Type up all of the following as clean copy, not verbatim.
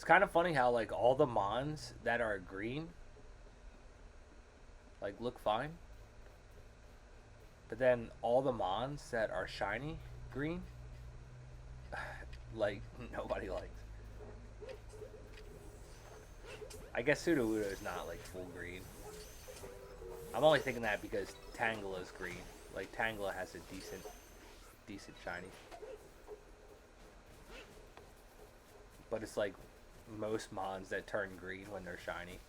It's kind of funny how like all the mons that are green like look fine, but then all the mons that are shiny green, like nobody likes. I guess Sudowoodo is not like full green. I'm only thinking that because Tangela is green. Like Tangela has a decent shiny. But it's like most mons that turn green when they're shiny.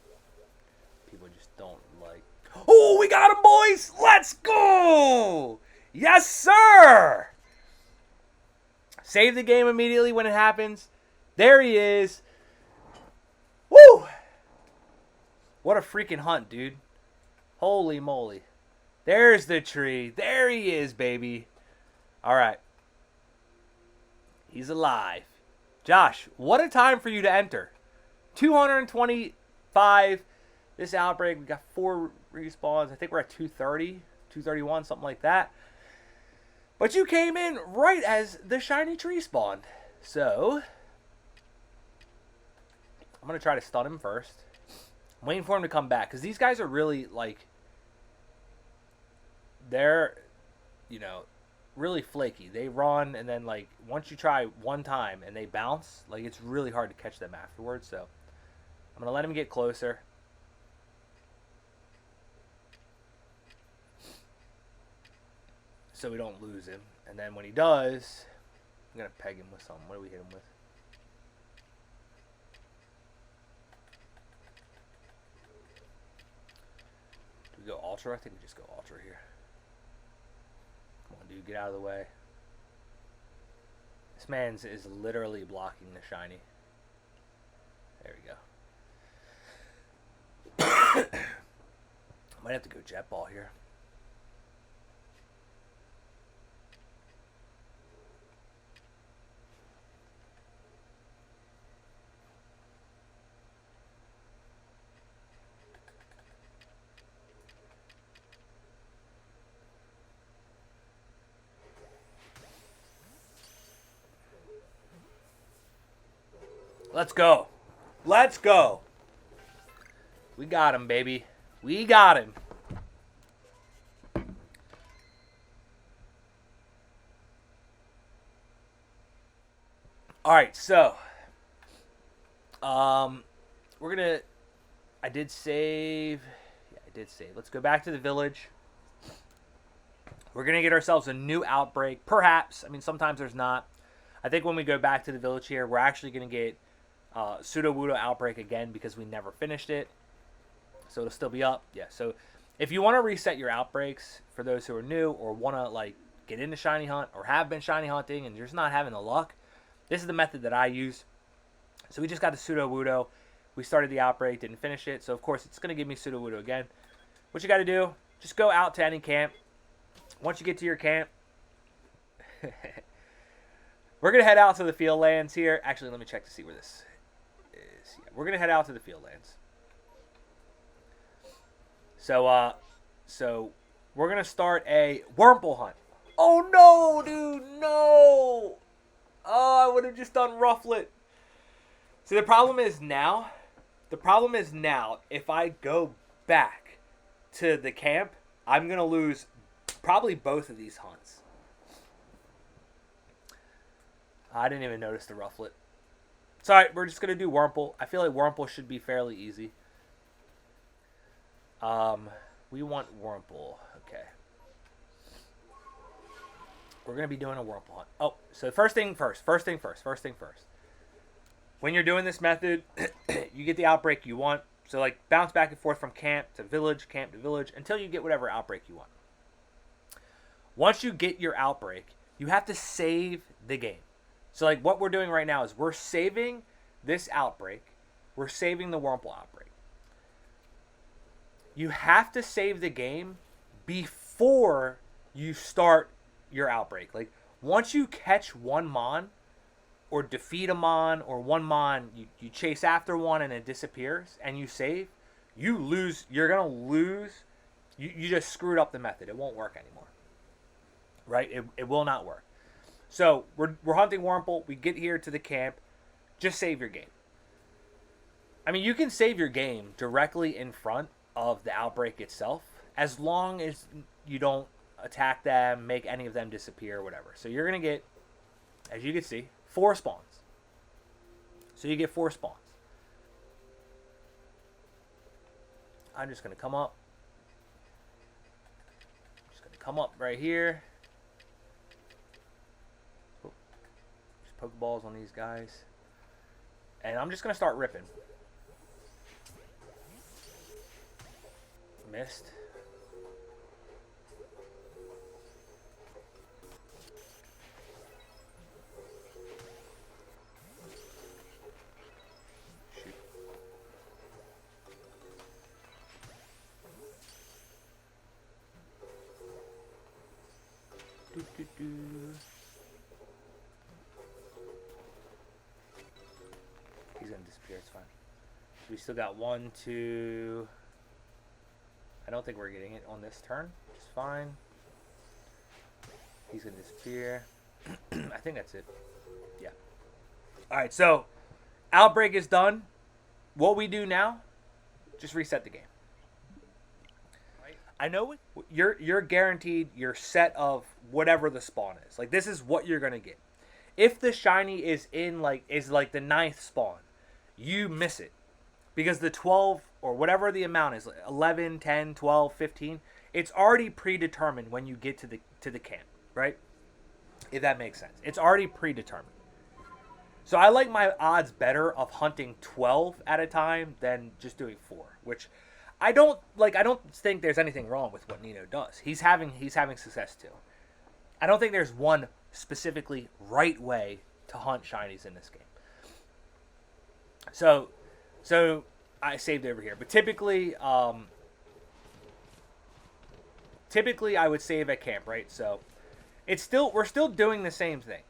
People just don't like. Oh, we got him, boys! Let's go! Yes, sir! Save the game immediately when it happens. There he is. Woo! What a freaking hunt, dude. Holy moly. There's the tree. There he is, baby. All right. He's alive. Josh, what a time for you to enter. 225. This outbreak, we got 4 respawns. I think we're at 230, 231, something like that. But you came in right as the shiny tree spawned. So, I'm going to try to stun him first. I'm waiting for him to come back. Because these guys are really, like, they're, you know, really flaky. They run, and then, like, once you try one time and they bounce, like, it's really hard to catch them afterwards. So, I'm going to let him get closer. So we don't lose him. And then when he does, I'm going to peg him with something. What do we hit him with? Do we go Ultra? I think we just go Ultra here. Come on, dude. Get out of the way. This man is literally blocking the shiny. There we go. Might have to go Jet Ball here. Let's go. Let's go. We got him, baby. We got him. All right, so we're gonna. I did save. Yeah, I did save. Let's go back to the village. We're gonna get ourselves a new outbreak, perhaps. I mean, sometimes there's not. I think when we go back to the village here, we're actually gonna get Sudowoodo outbreak again because we never finished it. So it'll still be up. Yeah. So if you want to reset your outbreaks for those who are new or want to like get into shiny hunt or have been shiny hunting and you're just not having the luck, this is the method that I use. So we just got the Sudowoodo. We started the outbreak, didn't finish it. So of course it's gonna give me Sudowoodo again. What you got to do? Just go out to any camp. Once you get to your camp, we're gonna head out to the field lands here. Actually, let me check to see where this is. Yeah, we're gonna head out to the field lands. So we're gonna start a Wurmple hunt. Oh no, dude, no! Oh, I would have just done Rufflet. See, the problem is now, if I go back to the camp, I'm gonna lose probably both of these hunts. I didn't even notice the Rufflet. It's alright, we're just going to do Wurmple. I feel like Wurmple should be fairly easy. We want Wurmple. Okay. We're going to be doing a Wurmple hunt. Oh, so first thing first. When you're doing this method, you get the outbreak you want. So, like, bounce back and forth from camp to village, until you get whatever outbreak you want. Once you get your outbreak, you have to save the game. So, like, what we're doing right now is we're saving this outbreak. We're saving the Wurmple outbreak. You have to save the game before you start your outbreak. Like, once you catch one mon, or defeat a mon, or one mon, you chase after one and it disappears, and you save, you lose. You're going to lose. You just screwed up the method. It won't work anymore. Right? It will not work. So, we're hunting Wurmple. We get here to the camp. Just save your game. I mean, you can save your game directly in front of the outbreak itself, as long as you don't attack them, make any of them disappear, or whatever. So you're going to get, as you can see, 4 spawns. So you get 4 spawns. I'm just going to come up. Just going to come up right here. Just Pokeballs on these guys. And I'm just going to start ripping. Missed. Shoot. Doo, doo, doo. He's gonna disappear, it's fine. So we still got 1, 2. I don't think we're getting it on this turn. It's fine. He's going to disappear. I think that's it. Yeah. Alright, so Outbreak is done. What we do now, just reset the game. I know you're guaranteed your set of whatever the spawn is. Like, this is what you're going to get. If the shiny is like the 9th spawn, you miss it. Because the 12 or whatever the amount is, 11, 10, 12, 15, it's already predetermined when you get to the camp, right? If that makes sense. It's already predetermined. So I like my odds better of hunting 12 at a time than just doing 4, which I don't think there's anything wrong with what Nino does. He's having success too. I don't think there's one specifically right way to hunt shinies in this game. So I saved over here, but typically I would save at camp, right? So we're still doing the same thing.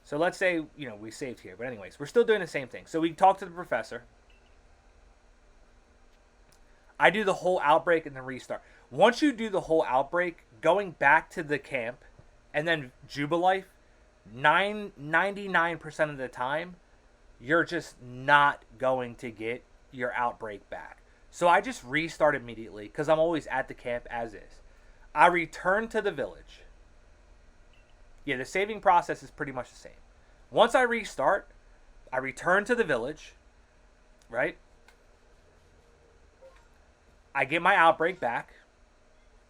So let's say, we saved here, but anyways, we're still doing the same thing. So we talk to the professor. I do the whole outbreak and then restart. Once you do the whole outbreak, going back to the camp and then Jubilife, 99% of the time, you're just not going to get your outbreak back. So I just restart immediately because I'm always at the camp as is. I return to the village. Yeah, the saving process is pretty much the same. Once I restart, I return to the village, right? I get my outbreak back.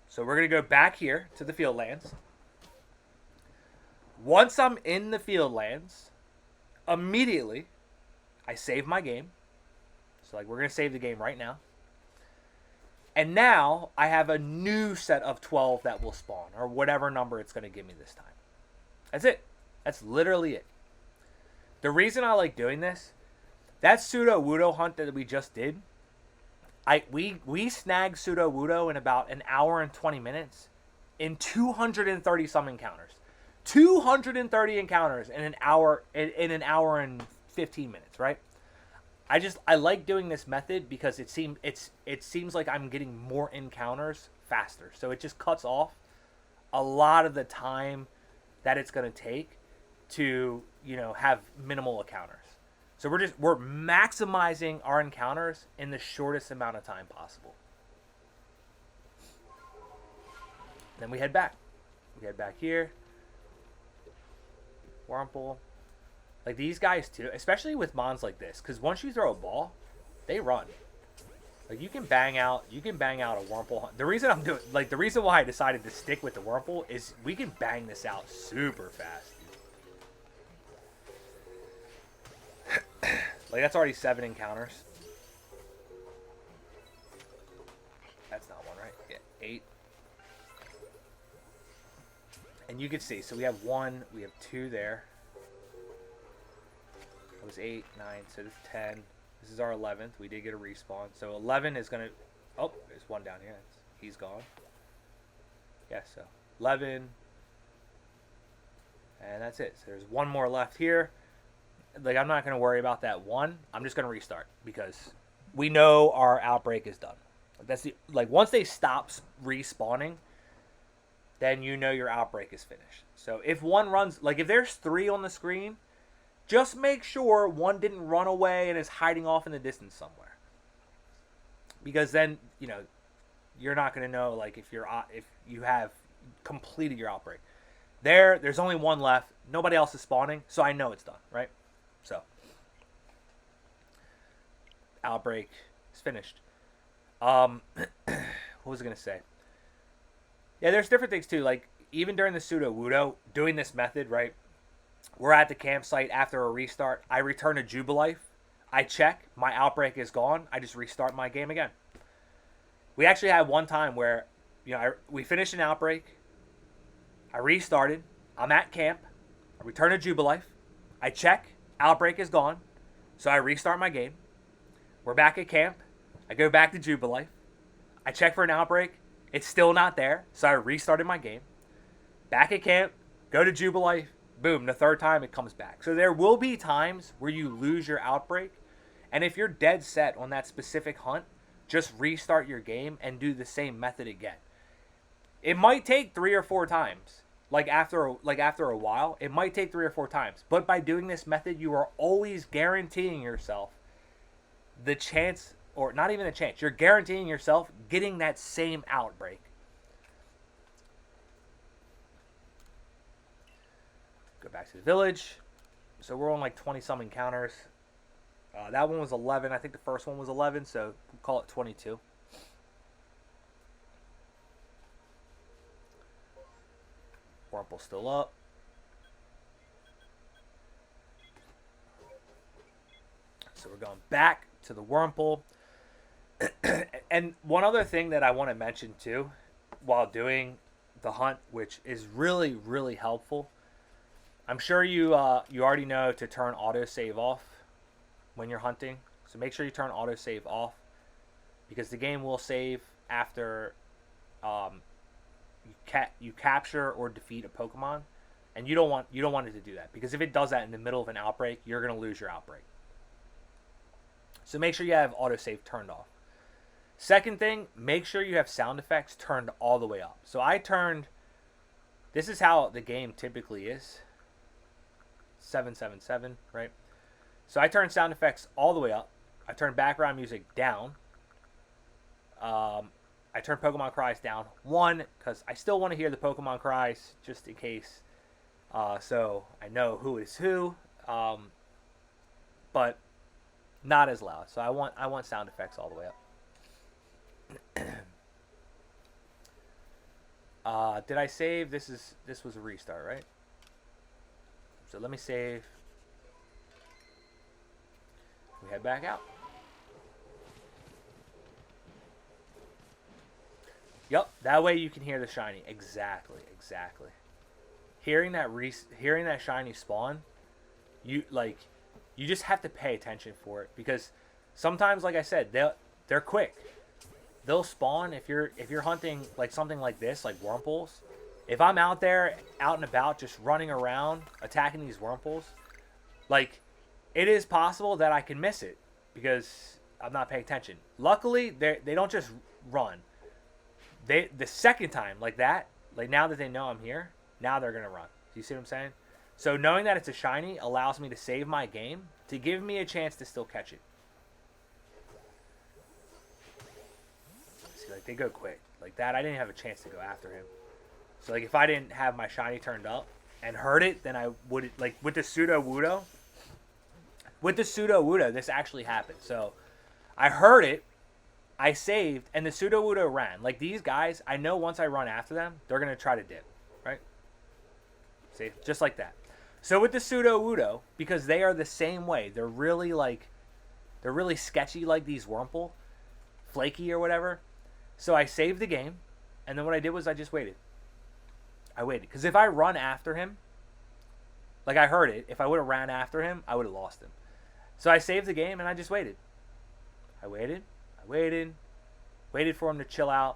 So we're going to go back here to the field lands. Once I'm in the field lands, immediately I save my game. So we're going to save the game right now. And now I have a new set of 12 that will spawn, or whatever number it's going to give me this time. That's it. That's literally it. The reason I like doing this, that Pseudo-Wudo hunt that we just did, we snagged Pseudo-Wudo in about an hour and 20 minutes in 230 some encounters. 230 encounters in an hour and 15 minutes, right? I like doing this method because it seems like I'm getting more encounters faster. So it just cuts off a lot of the time that it's going to take to, have minimal encounters. So we're maximizing our encounters in the shortest amount of time possible. Then we head back. We head back here. Wurmple. Like these guys too, especially with mons like this, because once you throw a ball, they run. Like you can bang out a Wurmple hunt. The reason why I decided to stick with the Wurmple is we can bang this out super fast. Like that's already 7 encounters. That's not one, right? Yeah, 8. And you can see, so we have 1, we have 2 there. That was 8, 9, so this is 10. This is our 11th. We did get a respawn. So 11 is going to... Oh, there's 1 down here. He's gone. Yeah, so 11. And that's it. So there's 1 more left here. Like, I'm not going to worry about that 1. I'm just going to restart because we know our outbreak is done. Once they stop respawning, then you know your outbreak is finished. So if 1 runs... Like, if there's 3 on the screen Just make sure one didn't run away and is hiding off in the distance somewhere. Because then, you know, you're not going to know, like, if you have completed your outbreak. There's only one left. Nobody else is spawning, so I know it's done, right? So, outbreak is finished. What was I going to say? Yeah, there's different things, too. Like, even during the pseudo-wudo, doing this method, right? We're at the campsite after a restart. I return to Jubilife. I check. My outbreak is gone. I just restart my game again. We actually had one time where, you know, we finished an outbreak. I restarted. I'm at camp. I return to Jubilife. I check. Outbreak is gone. So I restart my game. We're back at camp. I go back to Jubilife. I check for an outbreak. It's still not there. So I restarted my game. Back at camp. Go to Jubilife. Boom. The third time it comes back. So there will be times where you lose your outbreak. And if you're dead set on that specific hunt, just restart your game and do the same method again. It might take 3 or 4 times. Like after a while, it might take 3 or 4 times. But by doing this method, you are always guaranteeing yourself the chance, or not even a chance, you're guaranteeing yourself getting that same outbreak. Go back to the village. So we're on like 20 some encounters. That one was 11. I think the first one was 11, so we'll call it 22. Wurmple's still up. So we're going back to the Wurmple. And one other thing that I want to mention too, while doing the hunt, which is really, really helpful. I'm sure you already know to turn autosave off when you're hunting. So make sure you turn autosave off, because the game will save after you capture or defeat a Pokemon, and you don't want it to do that, because if it does that in the middle of an outbreak, you're going to lose your outbreak. So make sure you have autosave turned off. Second thing, make sure you have sound effects turned all the way up. So I turned, this is how the game typically is, 777, right? So I turned sound effects all the way up. I turned background music down. I turned Pokemon cries down 1, because I still want to hear the Pokemon cries, just in case, so I know who is who, but not as loud. So I want sound effects all the way up. Did I save? This was a restart, right? So let me save. We head back out. Yep, that way you can hear the shiny. Exactly. Hearing that shiny spawn, you just have to pay attention for it, because sometimes, like I said, they're quick. They'll spawn if you're hunting like something like this, like Wurmples. If I'm out there, out and about, just running around, attacking these Wurmples, like, it is possible that I can miss it because I'm not paying attention. Luckily, they don't just run. The second time, like that, like now that they know I'm here, now they're going to run. Do you see what I'm saying? So knowing that it's a shiny allows me to save my game to give me a chance to still catch it. See, like, they go quick. Like that, I didn't have a chance to go after him. So, like, if I didn't have my shiny turned up and heard it, then I would, like, with the pseudo-wudo, this actually happened. So, I heard it, I saved, and the pseudo-wudo ran. Like, these guys, I know once I run after them, they're going to try to dip, right? See? Just like that. So, with the pseudo-wudo, because they are the same way, they're really sketchy like these Wurmple, flaky or whatever. So, I saved the game, and then what I did was I just waited. I waited. Because if I run after him, like I heard it, if I would have ran after him, I would have lost him. So I saved the game and I just waited. I waited for him to chill out.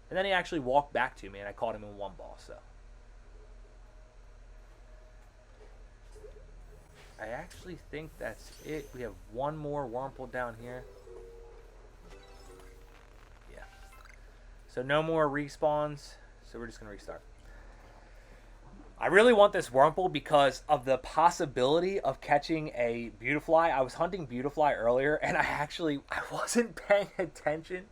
And then he actually walked back to me and I caught him in one ball. So I actually think that's it. We have one more Wurmple down here. Yeah. So no more respawns. So we're just going to restart. I really want this Wurmple because of the possibility of catching a Beautifly. I was hunting Beautifly earlier, and I wasn't paying attention,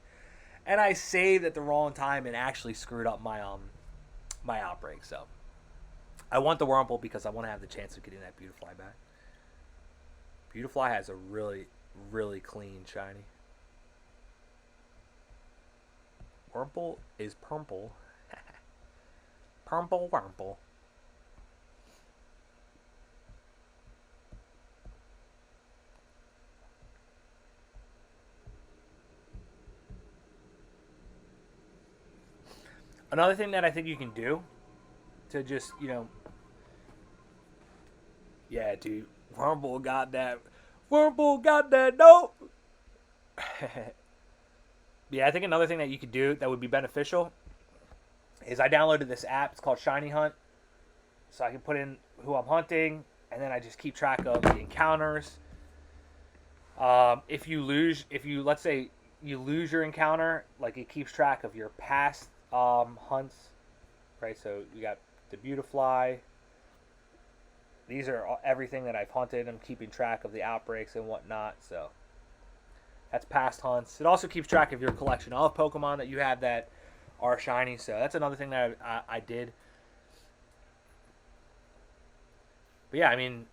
and I saved at the wrong time and actually screwed up my outbreak. So I want the Wurmple because I want to have the chance of getting that Beautifly back. Beautifly has a really, really clean shiny. Wurmple is purple. Purple Wurmple. Another thing that I think you can do to just, yeah, dude, Wurmple got that. Wurmple got that dope. Yeah, I think another thing that you could do that would be beneficial is I downloaded this app. It's called Shiny Hunt. So I can put in who I'm hunting, and then I just keep track of the encounters. Let's say you lose your encounter, like it keeps track of your past hunts, right? So you got the Beautifly. These are everything that I've hunted. I'm keeping track of the outbreaks and whatnot. So that's past hunts. It also keeps track of your collection of Pokemon that you have that are shiny. So that's another thing that I did. But yeah, I mean,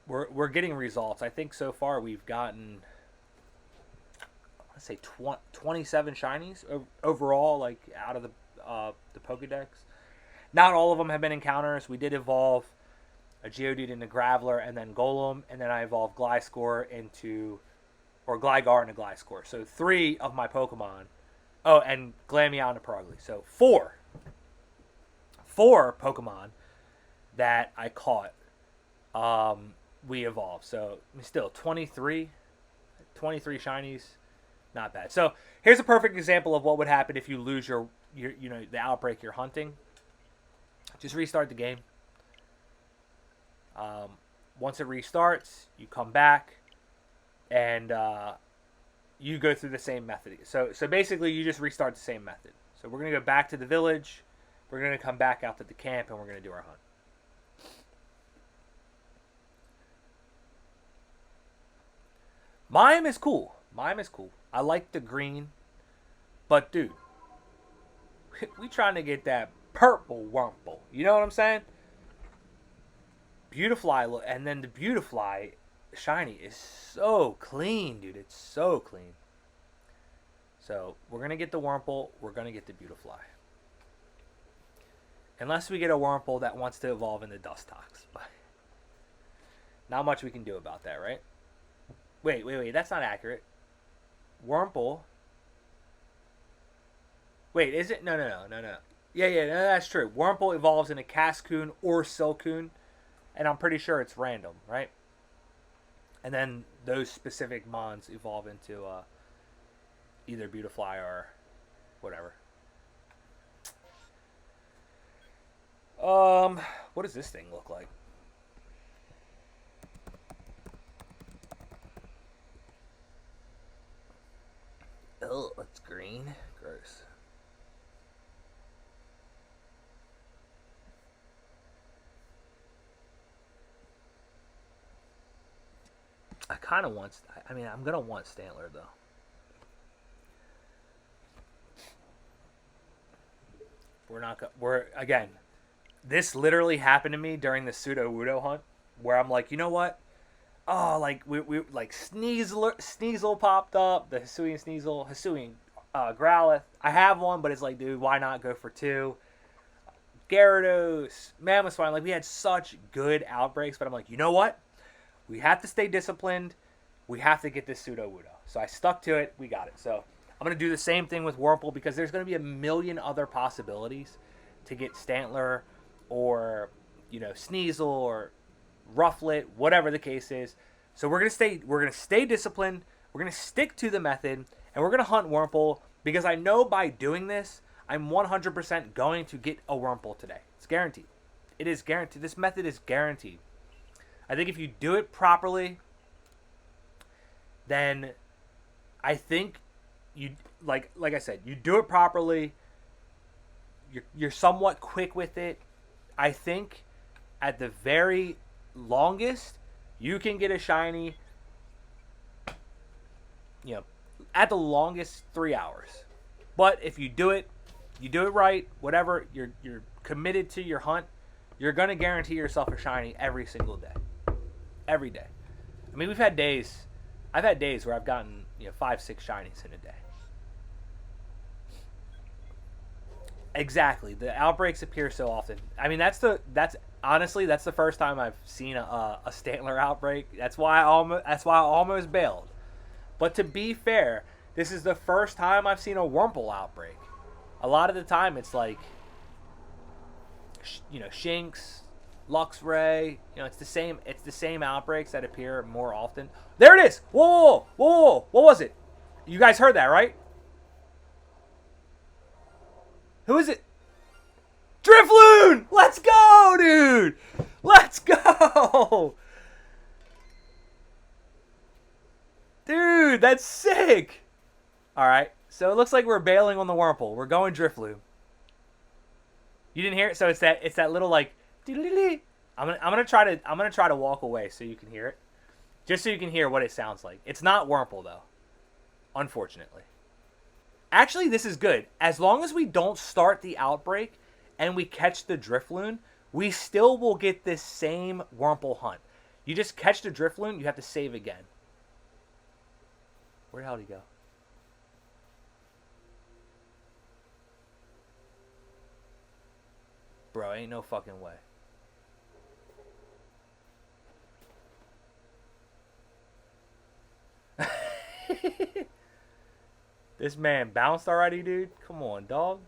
we're getting results. I think so far we've gotten, let's say 27 shinies overall, like out of the Pokedex. Not all of them have been encounters. We did evolve a Geodude into Graveler and then Golem, and then I evolved Gligar into Gliscor. So 3 of my Pokemon. Oh, and Glameow into Perugly. So 4 Pokemon that I caught we evolved. So still 23 shinies. Not bad. So here's a perfect example of what would happen if you lose your the outbreak you're hunting. Just restart the game. Once it restarts, you come back and you go through the same method. So basically, you just restart the same method. So we're gonna go back to the village. We're gonna come back out to the camp, and we're gonna do our hunt. Mime is cool. I like the green, but dude, we trying to get that purple Wurmple. You know what I'm saying? Beautifly, and then the Beautifly shiny is so clean, dude. It's so clean. So we're gonna get the Wurmple. We're gonna get the Beautifly. Unless we get a Wurmple that wants to evolve into Dustox, but not much we can do about that, right? Wait. That's not accurate. Wurmple. Wait, is it? No. Yeah, no, that's true. Wurmple evolves into Cascoon or Silcoon, and I'm pretty sure it's random, right? And then those specific mons evolve into either Beautifly or whatever. What does this thing look like? Oh, it's green. Gross. I kind of want. I mean, I'm gonna want Stantler though. We're not. We're again. This literally happened to me during the Pseudo Wudo hunt, where I'm like, you know what? Oh, like we like Sneasel popped up, the Hisuian Growlithe. I have one, but it's like, dude, why not go for 2? Gyarados, Mamoswine. Like we had such good outbreaks, but I'm like, you know what? We have to stay disciplined. We have to get this Pseudo Wudo. So I stuck to it. We got it. So I'm gonna do the same thing with Wurmple because there's gonna be a million other possibilities to get Stantler or Sneasel or Rufflet, whatever the case is. So we're gonna stay disciplined. We're gonna stick to the method, and we're gonna hunt Wurmple because I know by doing this, I'm 100% going to get a Wurmple today. It's guaranteed. It is guaranteed. This method is guaranteed. I think if you do it properly, then I think you like I said, you do it properly. You're somewhat quick with it. I think at the very longest, you can get a shiny, at the longest 3 hours. But if you do it right, whatever, you're committed to your hunt, you're going to guarantee yourself a shiny every single day. Every day. I mean, I've had days where I've gotten 5, 6 shinies in a day. Exactly. The outbreaks appear so often. I mean, that's the first time I've seen a Stantler outbreak. That's why I almost bailed. But to be fair, this is the first time I've seen a Wurmple outbreak. A lot of the time, it's like, Shinx, Luxray. It's the same. It's the same outbreaks that appear more often. There it is. Whoa. What was it? You guys heard that, right? Who is it? Drifloon! Let's go, dude! Let's go! Dude, that's sick! Alright, so it looks like we're bailing on the Wurmple. We're going Drifloon. You didn't hear it? So it's that little like I'm gonna try to walk away so you can hear it. Just so you can hear what it sounds like. It's not Wurmple though. Unfortunately. Actually, this is good. As long as we don't start the outbreak and we catch the Drifloon, we still will get this same Wurmple hunt. You just catch the Drifloon, you have to save again. Where the hell did he go? Bro, ain't no fucking way. This man bounced already, dude. Come on, dog.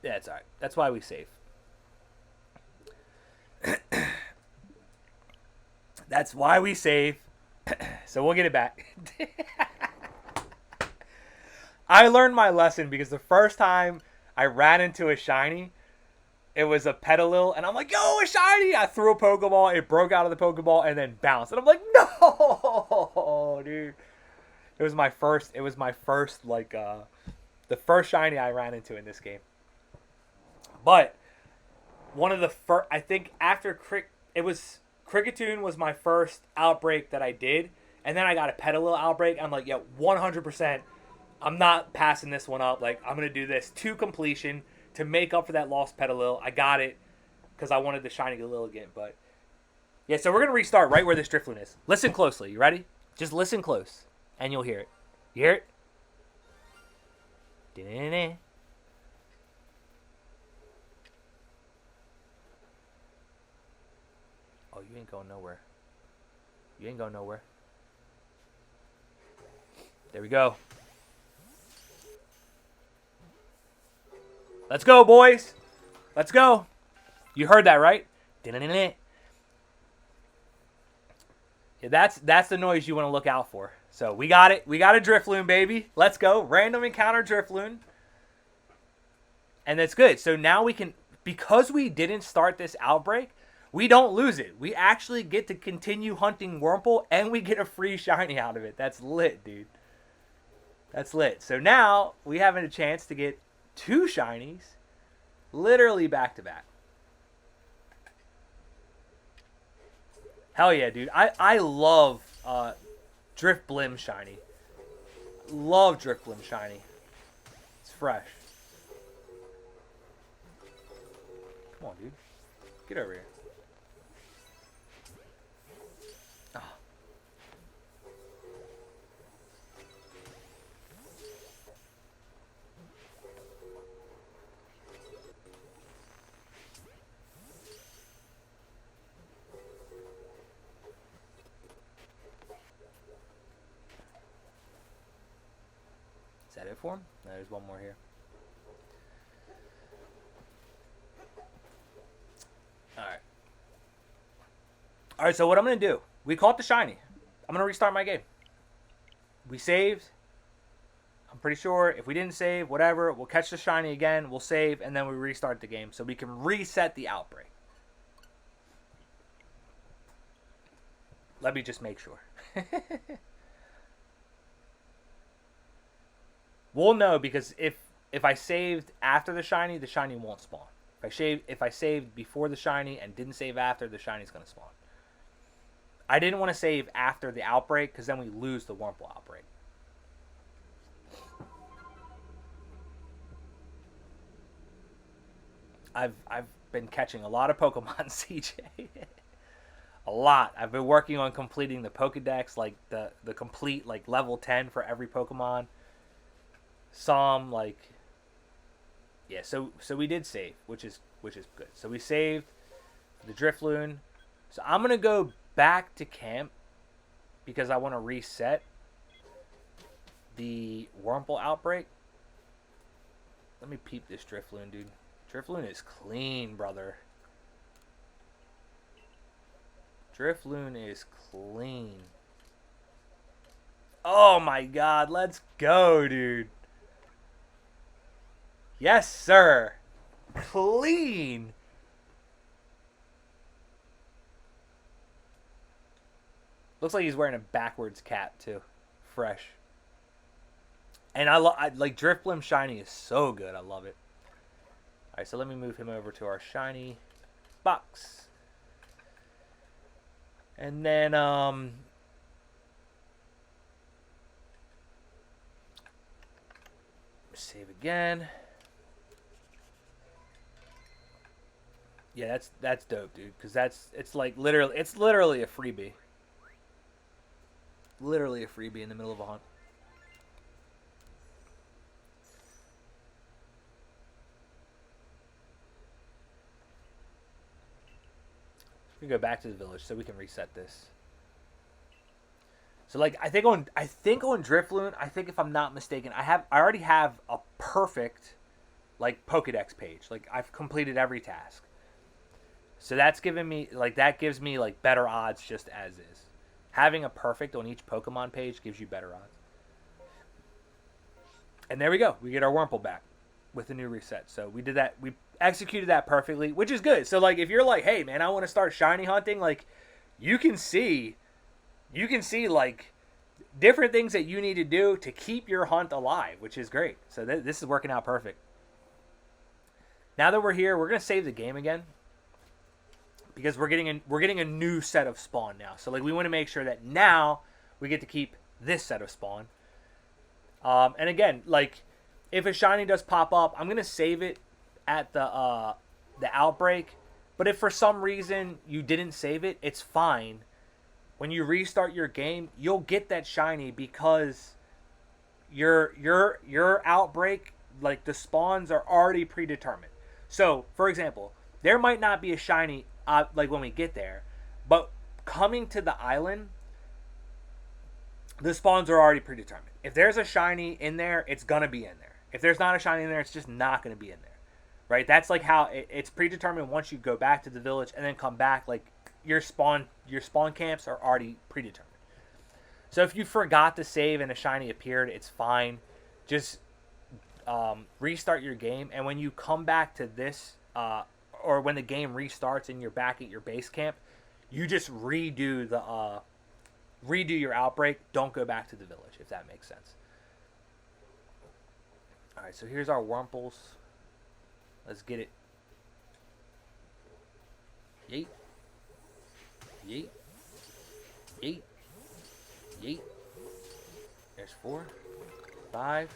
Yeah, it's alright. That's why we save. That's why we save. So we'll get it back. I learned my lesson because the first time I ran into a shiny, it was a Petalil, and I'm like, yo, a shiny! I threw a Pokeball, it broke out of the Pokeball, and then bounced. And I'm like, no, dude. It was my first, like, the first shiny I ran into in this game. But, one of the first, I think after Kricketune was my first outbreak that I did, and then I got a Petalil outbreak. I'm like, yeah, 100%, I'm not passing this one up. Like, I'm going to do this to completion to make up for that lost Petalil. I got it because I wanted the shiny Lilligant. But yeah, so we're going to restart right where this Drifloon is. Listen closely. You ready? Just listen close and you'll hear it. You hear it? Da-da-da-da. Oh, you ain't going nowhere. You ain't going nowhere. There we go. Let's go, boys. Let's go. You heard that, right? Yeah, that's the noise you want to look out for. So we got it. We got a Drifloon, baby. Let's go. Random encounter Drifloon. And that's good. So now we can, because we didn't start this outbreak, we don't lose it. We actually get to continue hunting Wurmple, and we get a free shiny out of it. That's lit, dude. That's lit. So now we have a chance to get 2 shinies, literally back to back. Hell yeah, dude. I love Drifblim shiny. Love Drifblim shiny. It's fresh. Come on, dude. Get over here. Oh. Is that it for him? No, there's one more here. Alright. Alright, so what I'm going to do, we caught the shiny. I'm going to restart my game. We saved. I'm pretty sure if we didn't save, whatever, we'll catch the shiny again, we'll save, and then we restart the game so we can reset the outbreak. Let me just make sure. We'll know because if I saved after the shiny won't spawn. If I saved before the shiny and didn't save after, the shiny's gonna spawn. I didn't want to save after the outbreak because then we lose the Wurmple outbreak. I've been catching a lot of Pokemon, CJ. A lot. I've been working on completing the Pokedex, like the complete like level 10 for every Pokemon. Some like yeah, so we did save, which is good. So we saved the Drifloon. So I'm gonna go back to camp because I want to reset the Wurmple outbreak. Let me peep this Drifloon, dude. Drifloon is clean, brother. Drifloon is clean. Oh my god, let's go, dude. Yes, sir. Clean. Looks like he's wearing a backwards cap, too. Fresh. And I like Drifblim Shiny is so good. I love it. Alright, so let me move him over to our shiny box. And then, save again. Yeah, that's dope, dude. Because it's literally a freebie. Literally a freebie in the middle of a hunt. We go back to the village so we can reset this. So like I think on Drifloon, I think if I'm not mistaken, I already have a perfect like Pokedex page. Like I've completed every task. So that's giving me that gives me like better odds just as is. Having a perfect on each Pokemon page gives you better odds. And there we go. We get our Wurmple back with a new reset. So we did that. We executed that perfectly, which is good. So like if you're like, hey man, I want to start shiny hunting, like you can see like different things that you need to do to keep your hunt alive, which is great. So this is working out perfect. Now that we're here, we're gonna save the game again because we're getting a new set of spawn now. So like we want to make sure that now we get to keep this set of spawn. And again, like if a shiny does pop up, I'm gonna save it at the outbreak. But if for some reason you didn't save it, it's fine. When you restart your game, you'll get that shiny because your outbreak, like the spawns are already predetermined. So, for example, there might not be a shiny like when we get there, but coming to the island, the spawns are already predetermined. If there's a shiny in there, it's gonna be in there. If there's not a shiny in there, it's just not gonna be in there, right? That's like how it's predetermined once you go back to the village and then come back. Like your spawn camps are already predetermined. So if you forgot to save and a shiny appeared, it's fine. Just restart your game, and when you come back to this, or when the game restarts and you're back at your base camp, you just redo your outbreak. Don't go back to the village, if that makes sense. All right, so here's our Wurmples. Let's get it. Yeet. Yeet. Yeet. Yeet. There's 4, 5.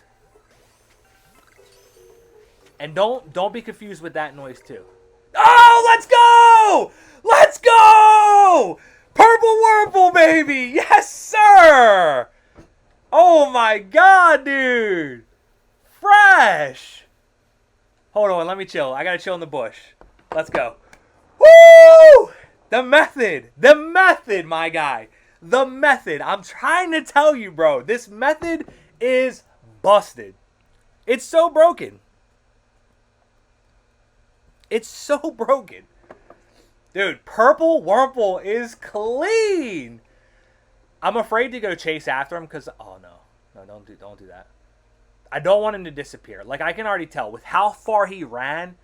And don't be confused with that noise too. Oh, let's go! Let's go! Purple Wurmple, baby! Yes, sir! Oh my god, dude! Fresh! Hold on, let me chill. I gotta chill in the bush. Let's go. Woo! The method, my guy. The method. I'm trying to tell you, bro. This method is busted. It's so broken. It's so broken. Dude, Purple Wurmple is clean. I'm afraid to go chase after him because, oh no. No, don't do that. I don't want him to disappear. Like, I can already tell with how far he ran,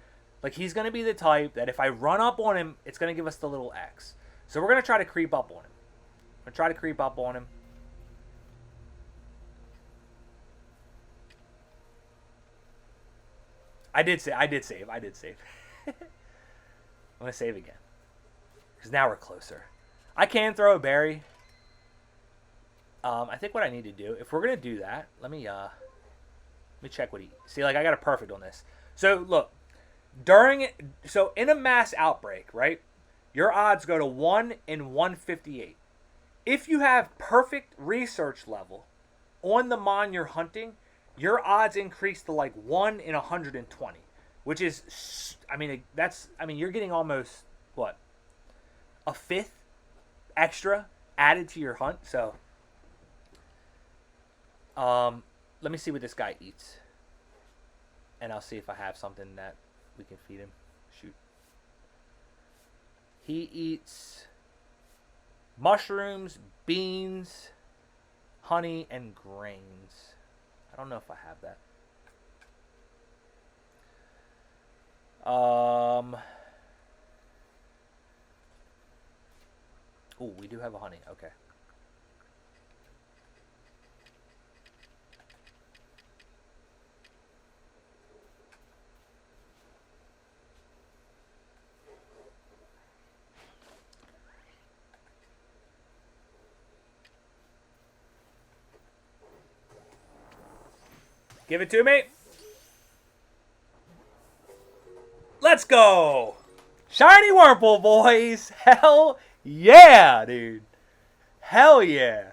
like, he's going to be the type that if I run up on him, it's going to give us the little X. So we're going to try to creep up on him. I'm going to try to creep up on him. I did save. I'm gonna save again because now we're closer. I can throw a berry. I think what I need to do, if we're gonna do that, let me check what he. See, like I got a perfect on this. So look, in a mass outbreak, right? Your odds go to 1 in 158. If you have perfect research level on the mon you're hunting, your odds increase to like 1 in 120, which is, you're getting almost what, a fifth extra added to your hunt. So, let me see what this guy eats, and I'll see if I have something that we can feed him. Shoot, he eats mushrooms, beans, honey, and grains. I don't know if I have that. Oh, we do have a honey. Okay. Give it to me. Let's go. Shiny Wurmple, boys. Hell yeah, dude. Hell yeah.